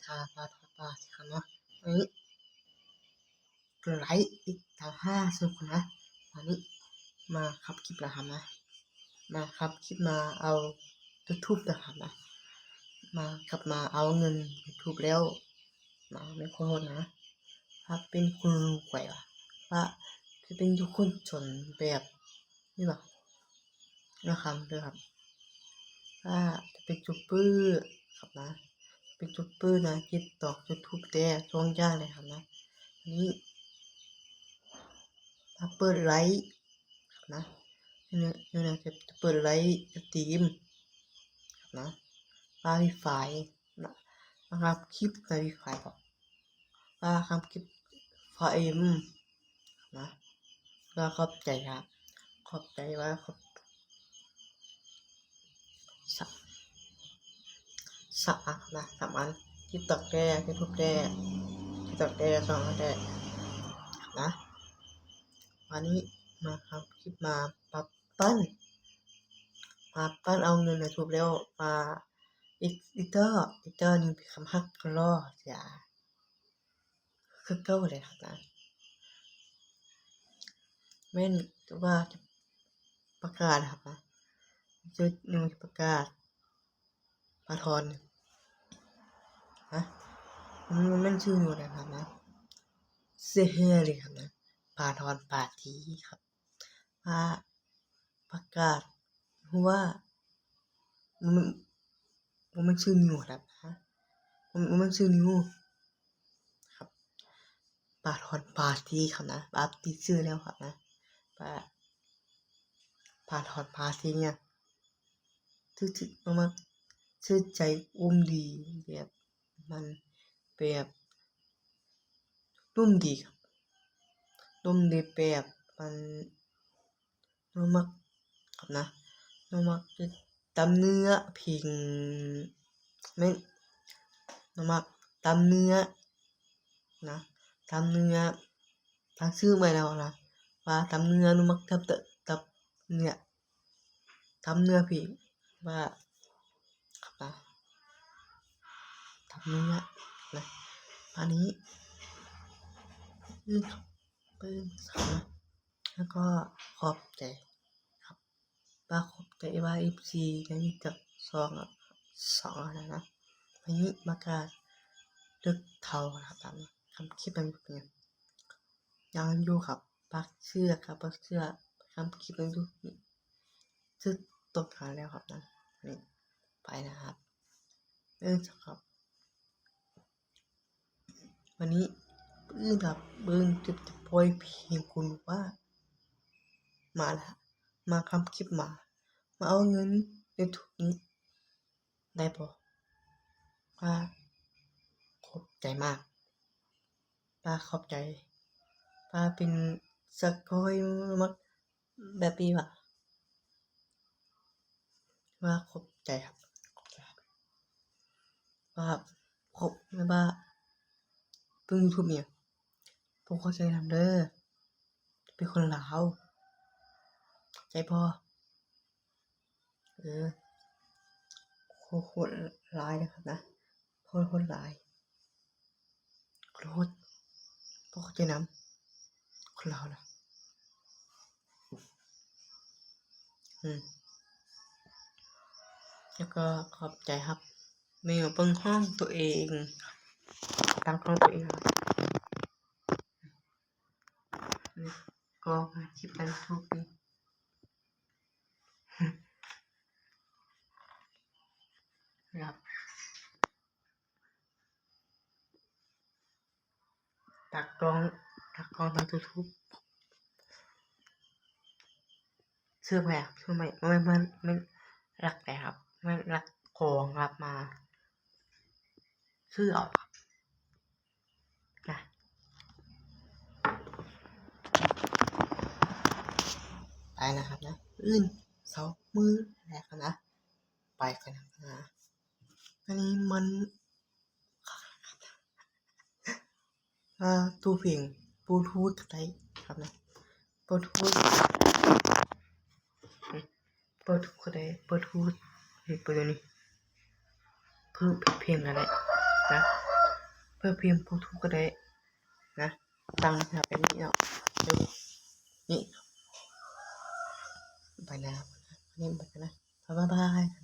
ทาปลาทอดปลาสิครับเนาะอันนี้ไลค์อีกทาง50 คนนะอันนี้มาครับคลิปแล้วครับนะมาครับคลิปมาเอา YouTube นะครับนะมาเอาเงิน YouTube แล้วมาไม่ขอโทษนะครับเป็นคุณรู้ไว้ว่าจะเป็นทุกคนจนแบบนี่แบบนะครับด้วยครับถ้าจะเป็นจูเปอร์ครับนะเป็นจูเปอร์นะTikTok YouTube แต่ช่องย่างเลยครับนะนี้มาเปิดไลฟ์ครับนะเนี่ยจะเปิดไลฟ์สตรีมครับนะปาวิไฟนะครับคลิปปาวิไฟครับว่าคำคลิปไฟนะก็ขอบใจครับขอบใจว่าขอบสะนะ3 อันTikTokแด้YouTubeแด้TikTokแด้2 อันแด้นะวันนี้มาครับคลิปมาปับปั้นเอาเงินในทูบแล้วมาอีกเตอร์นึงเป็นคำฮักกรออย่าคือเก้าเลยครับนะแม่นว่าจะประกาศครับนะจะนึงประกาศปาทอนนะมันไม่ชื่ออยู่นะครับนะเสียเลยครับนะปาทอนปาทีครับว่าประกาศว่ามันชื่อนิวครับฮะมันชื่อนิวครับปาทอนปาทีครับนะปาตีชื่อแล้วครับนะปาทอนปาทีเนี่ยทึกมากๆชื่อใจดีแบบมันแบบนุ่มดีครับนุ่มดีแบบมันนุ่มมากครับนะนุ่มมากตำเนื้อพิงไม่นุ่มมากตำเนื้อนะตำเนื้อทางชื่อไม่แล้วนะว่าตำเนื้อนุ่มมากตับเนี่ยตำเนื้อพิงว่าครับนะตำเนื้อนะอันนี้ครับปืนครับนะแล้วก็ขอบใจครับขอบใจว่าFCได้มีจัก2นะอันนี้มากาลึกเท่านะครับตามนี้คำคลิปมันเป็นยังอยู่ครับปักเชื่อครับปักเชื่อคำคลิปมันอยู่ซึ่งตกหาแล้วครับนะนี่ไปนะครับครับวันนี้กับจะปล่อยเพลงคุณว่ามาแล้วมาคำคลิปมาเอาเงินในทุกนี้ได้ปะว่าขอบใจมากขอบใจเป็นสักคอยมักแบบนี้ว่าขอบใจครับว่าขอบไม่ว่าเพิ่งยูทูบเนี่ยผมเข้าใจทำเด้อเป็นคนลาวใจพอโคตรร้ายนะครับนะโคตรร้ายขอโทษพวกเขาใจน้ำคนลาวนะแล้วก็ขอบใจครับไม่มาเปิงห้องตัวเองตั้งห้องตัวเองก็มาคลิปเป็นทุกปีครับตักกล้องมาทุกเสื้อแหวกเสื้อใหม่ไม่รักแต่ครับไม่รักของครับมาซื้อออกนะไปนะครับนะเสามือแรกนะไปกันนะอันนี้มันตู้เพลงบลูทูธอะไรครับนะบลูทูธอะไรบลูทูธเปิดตัวนี้เพิ่มเพลงอะไรนะ เพื่อพิมพ์ผู้ทุกข์ก็ได้นะตั้งนะครับเป็นนี้เนาะนี่ไปแล้วนี่ไปกันนะบ๊ายบาย